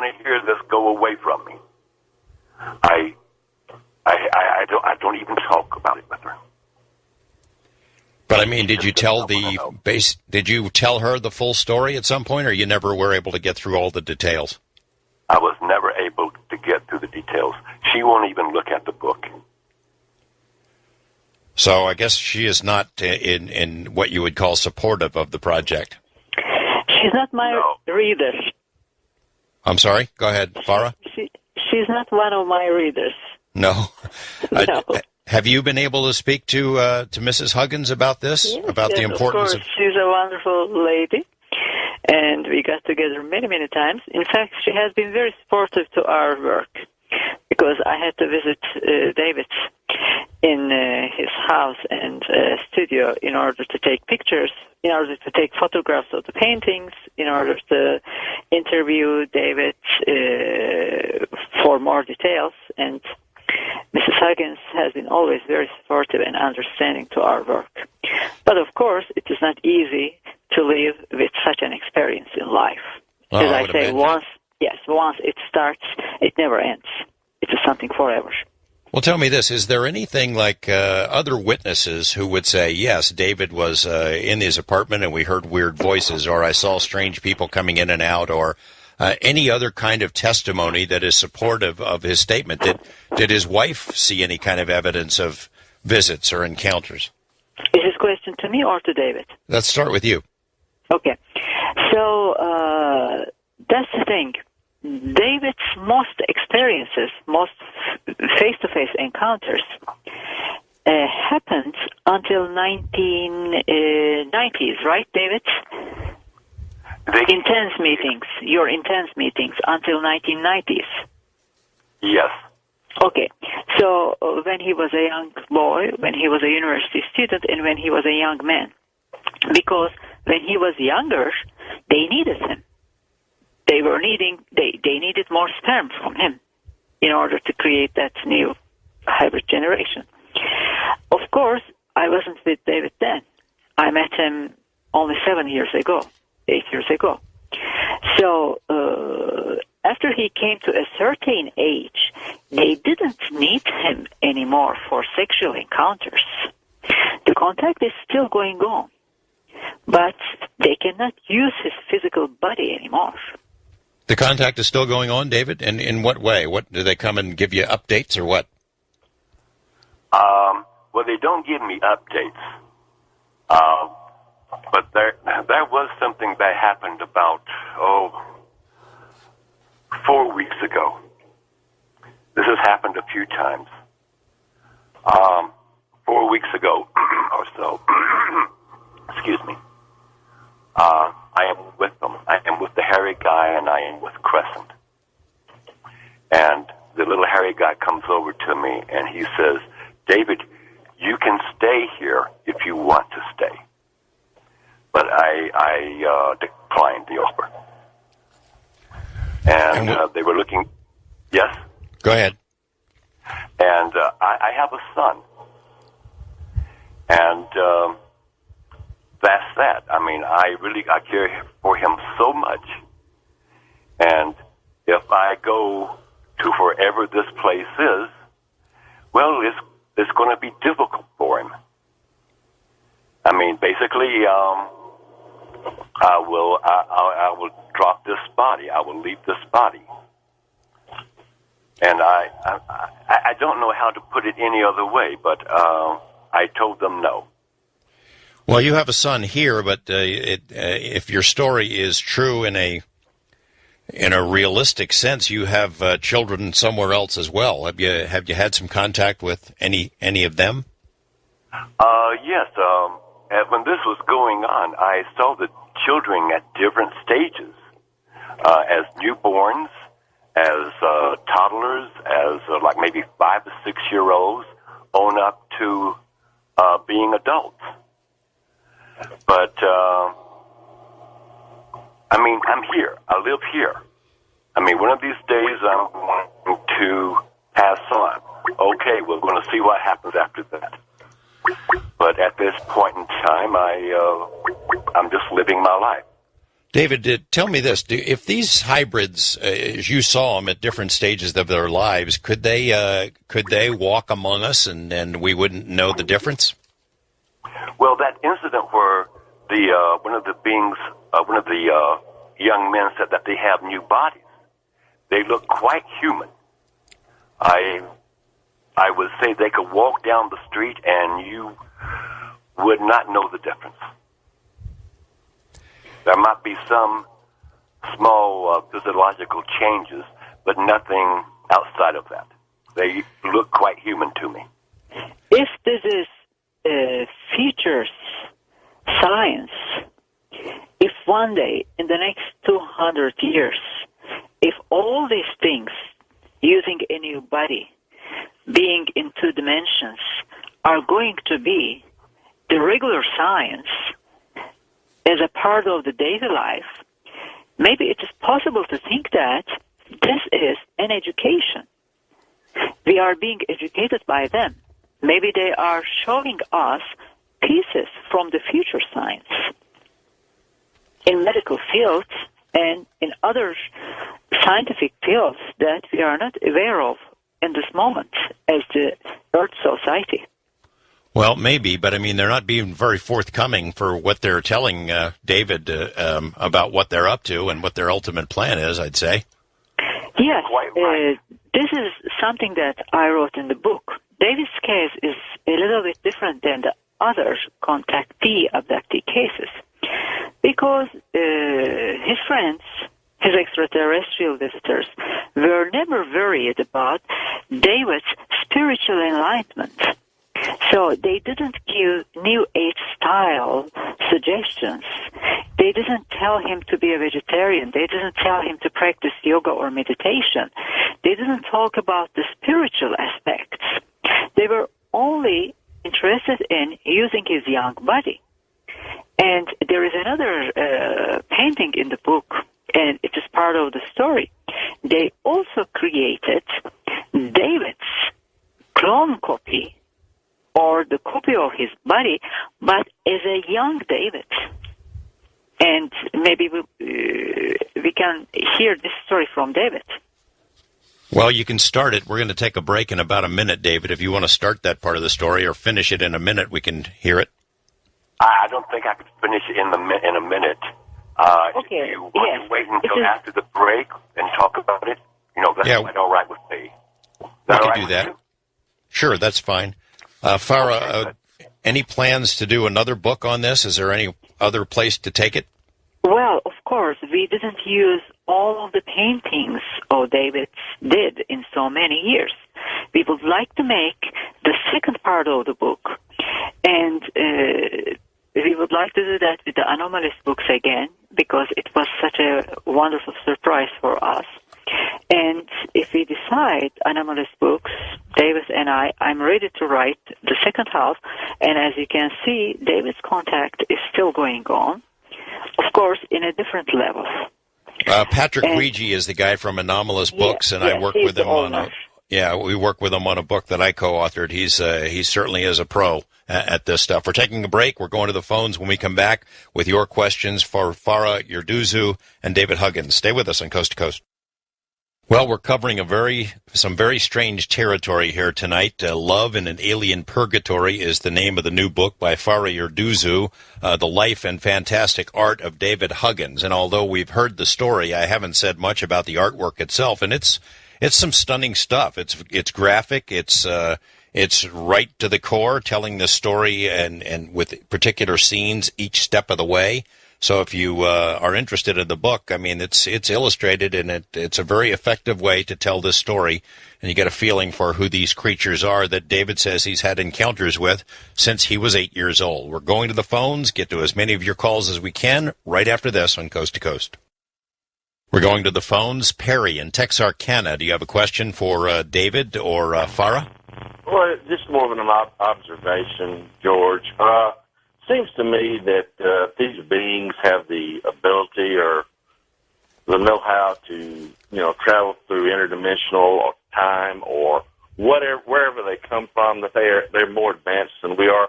want to hear this. Go away from me. I don't even talk about it with her. But I mean, did you tell her the full story at some point, or you never were able to get through all the details? I was never able to get through the details. She won't even look at the book. So I guess she is not in what you would call supportive of the project. She's not my reader. I'm sorry? Go ahead, Farah. She's not one of my readers. No. No. Have you been able to speak to Mrs. Huggins about this? Yes, about the importance of course. She's a wonderful lady, and we got together many, many times. In fact, she has been very supportive to our work, because I had to visit David in his house and studio in order to take pictures, in order to take photographs of the paintings, in order to interview David for more details. And Mrs. Huggins has been always very supportive and understanding to our work. But of course, it is not easy to live with such an experience in life. As I say, once it starts, it never ends. It is something forever. Well, tell me this. Is there anything like other witnesses who would say, yes, David was in his apartment and we heard weird voices, or I saw strange people coming in and out, or any other kind of testimony that is supportive of his statement? Did his wife see any kind of evidence of visits or encounters? Is this question to me or to David? Let's start with you. Okay. So that's the thing. David's most experiences, most face-to-face encounters happened until 1990s, right, David? Your intense meetings until 1990s. Yes. Okay. So when he was a young boy, when he was a university student, and when he was a young man. Because when he was younger, they needed him. They needed more sperm from him in order to create that new hybrid generation. Of course, I wasn't with David then. I met him only 8 years ago. So after he came to a certain age, they didn't need him anymore for sexual encounters. The contact is still going on, but they cannot use his physical body anymore. The contact is still going on, David? And in what way? What do they come and give you updates, or what? Well, they don't give me updates. But there was something that happened about 4 weeks ago. This has happened a few times. 4 weeks ago or so. Excuse me. I am with them. I am with the hairy guy, and I am with Crescent. And the little hairy guy comes over to me, and he says, David, you can stay here if you want to stay. But I declined the offer. And they were looking... Yes? Go ahead. And I have a son. And... that's that. I mean, I care for him so much. And if I go to wherever this place is, well, it's going to be difficult for him. I mean, basically, I will drop this body. I will leave this body. And I don't know how to put it any other way, but I told them no. Well, you have a son here, but if your story is true in a realistic sense, you have children somewhere else as well. Have you had some contact with any of them? Yes. When this was going on, I saw the children at different stages, as newborns, as toddlers, as like maybe 5 to 6 year olds, on up to being adults. But, I mean, I'm here. I live here. I mean, one of these days I'm going to pass on. Okay, we're going to see what happens after that. But at this point in time, I'm just living my life. David, tell me this: if these hybrids, as you saw them at different stages of their lives, could they walk among us and we wouldn't know the difference? Well, that incident where one of the young men said that they have new bodies, they look quite human. I would say they could walk down the street and you would not know the difference. There might be some small physiological changes, but nothing outside of that. They look quite human to me. If this is features science, if one day in the next 200 years, if all these things, using a new body, being in 2 dimensions, are going to be the regular science as a part of the daily life, maybe it is possible to think that this is an education. We are being educated by them. Maybe they are showing us pieces from the future science in medical fields and in other scientific fields that we are not aware of in this moment as the Earth Society. Well, maybe, but I mean, they're not being very forthcoming for what they're telling David about what they're up to and what their ultimate plan is, I'd say. Yes, Right. This is something that I wrote in the book. David's case is a little bit different than the other contactee abductee cases because his friends, his extraterrestrial visitors, were never worried about David's spiritual enlightenment. So they didn't give New Age style suggestions. They didn't tell him to be a vegetarian. They didn't tell him to practice yoga or meditation. They didn't talk about the spiritual aspects. They were only interested in using his young body. And there is another painting in the book, and it is part of the story. They also created David's clone copy, or the copy of his body, but as a young David. And maybe we can hear this story from David. Well, you can start it. We're going to take a break in about a minute, David. If you want to start that part of the story or finish it in a minute, we can hear it. I don't think I could finish it in a minute. Okay. If you want to wait until after the break and talk about it, that's quite all right with me. We can do that. Sure, that's fine. Farah, any plans to do another book on this? Is there any other place to take it? Well, of course, we didn't use all of the paintings David did in so many years. We would like to make the second part of the book, and we would like to do that with the Anomalous books again, because it was such a wonderful surprise for us. And if we decide Anomalous books, David and I'm ready to write the second half. And as you can see, David's contact is still going on, of course, in a different level. Patrick Regi is the guy from Anomalous Books, and I work with him on we work with him on a book that I co-authored. He certainly is a pro at this stuff. We're taking a break. We're going to the phones when we come back with your questions for Farah Yerduzu and David Huggins. Stay with us on Coast to Coast. Well, we're covering some very strange territory here tonight. Love in an Alien Purgatory is the name of the new book by Farah Yerduzu, The Life and Fantastic Art of David Huggins. And although we've heard the story, I haven't said much about the artwork itself. And it's some stunning stuff. It's graphic. It's right to the core, telling the story and with particular scenes each step of the way. So if you are interested in the book, I mean, it's illustrated, and it's a very effective way to tell this story, and you get a feeling for who these creatures are that David says he's had encounters with since he was 8 years old. We're going to the phones, get to as many of your calls as we can right after this on Coast to Coast. We're going to the phones. Perry in Texarkana, do you have a question for David or Farah? Well, just more of an observation, George. Seems to me that these beings have the ability or the know-how to, travel through interdimensional or time or wherever they come from, that they're more advanced than we are.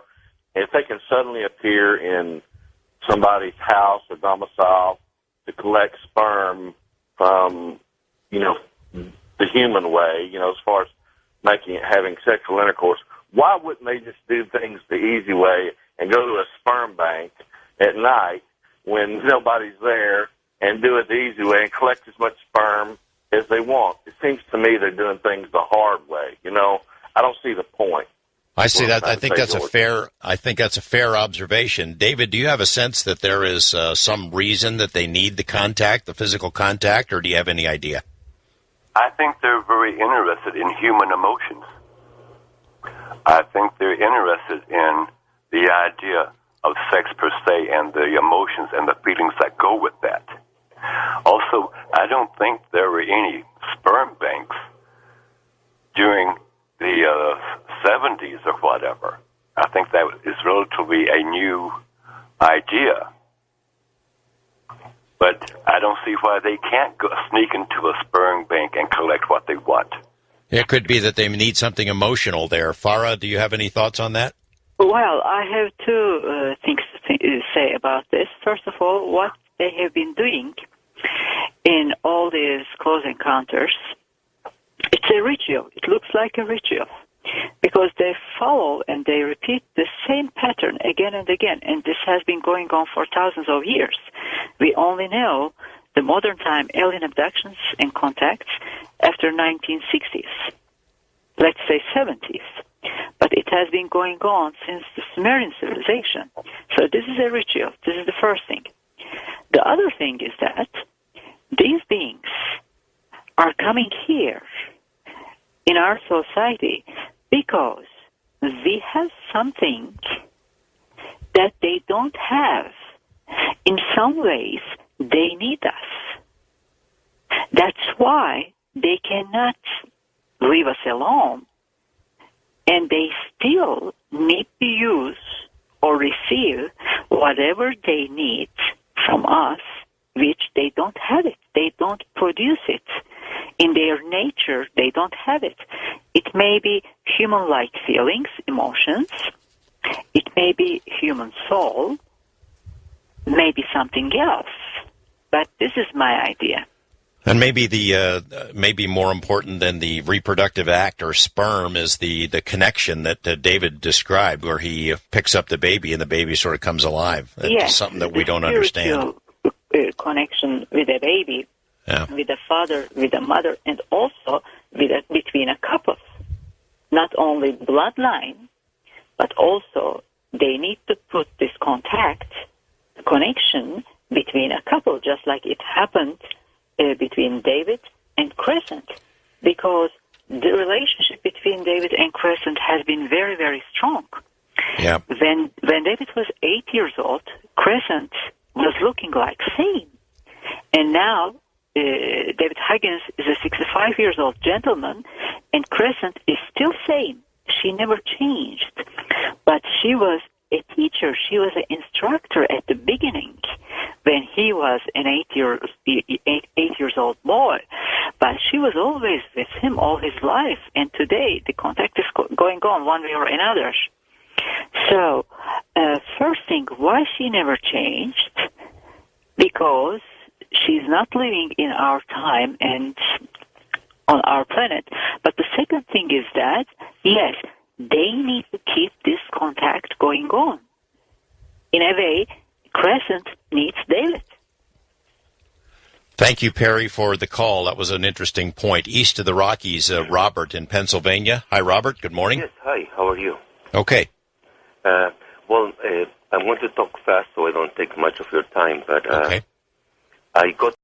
And if they can suddenly appear in somebody's house or domicile collect sperm from, the human way, as far as having sexual intercourse, why wouldn't they just do things the easy way and go to a sperm bank at night when nobody's there and do it the easy way and collect as much sperm as they want? It seems to me they're doing things the hard way. I don't see the point. I see that. I think that's a fair observation. David, do you have a sense that there is some reason that they need the physical contact, or do you have any idea? I think they're very interested in human emotions. I think they're interested in the idea of sex per se and the emotions and the feelings that go with that. Also, I don't think there were any sperm banks during the 70s or whatever. I think that is relatively a new idea. But I don't see why they can't sneak into a sperm bank and collect what they want. It could be that they need something emotional there. Farah, do you have any thoughts on that? Well, I have two things to say about this. First of all, what they have been doing in all these close encounters, it's a ritual. It looks like a ritual because they follow and they repeat the same pattern again and again, and this has been going on for thousands of years. We only know the modern time alien abductions and contacts after 1960s, let's say 70s. But it has been going on since the Sumerian civilization. So this is a ritual. This is the first thing. The other thing is that these beings are coming here in our society because we have something that they don't have. In some ways, they need us. That's why they cannot leave us alone, and they still need to use or receive whatever they need from us, which they don't have it. They don't produce it. In their nature, they don't have it. It may be human-like feelings, emotions. It may be human soul. Maybe something else. But this is my idea. And maybe maybe more important than the reproductive act or sperm is the connection that David described, where he picks up the baby and the baby sort of comes alive. That's yes, something that we don't understand. Connection with a baby, with a father, with a mother, and also between a couple. Not only bloodline, but also they need to put this connection between a couple, just like it happened between David and Crescent, because the relationship between David and Crescent has been very, very strong. Yeah. When David was 8 years old, Crescent was looking like same. And now David Huggins is a 65 years old gentleman, and Crescent is still same. She never changed. But she was a teacher. She was an instructor at the beginning when he was an 8 years old boy. But she was always with him all his life. And today the contact is going on one way or another. So first thing, why she never changed? Because she's not living in our time and on our planet. But the second thing is that, yes, they need to keep this contact going on. In a way, Crescent needs David. Thank you, Perry, for the call. That was an interesting point. East of the Rockies, Robert in Pennsylvania. Hi, Robert. Good morning. Yes, hi. How are you? Okay. I want to talk fast so I don't take much of your time, but okay. I got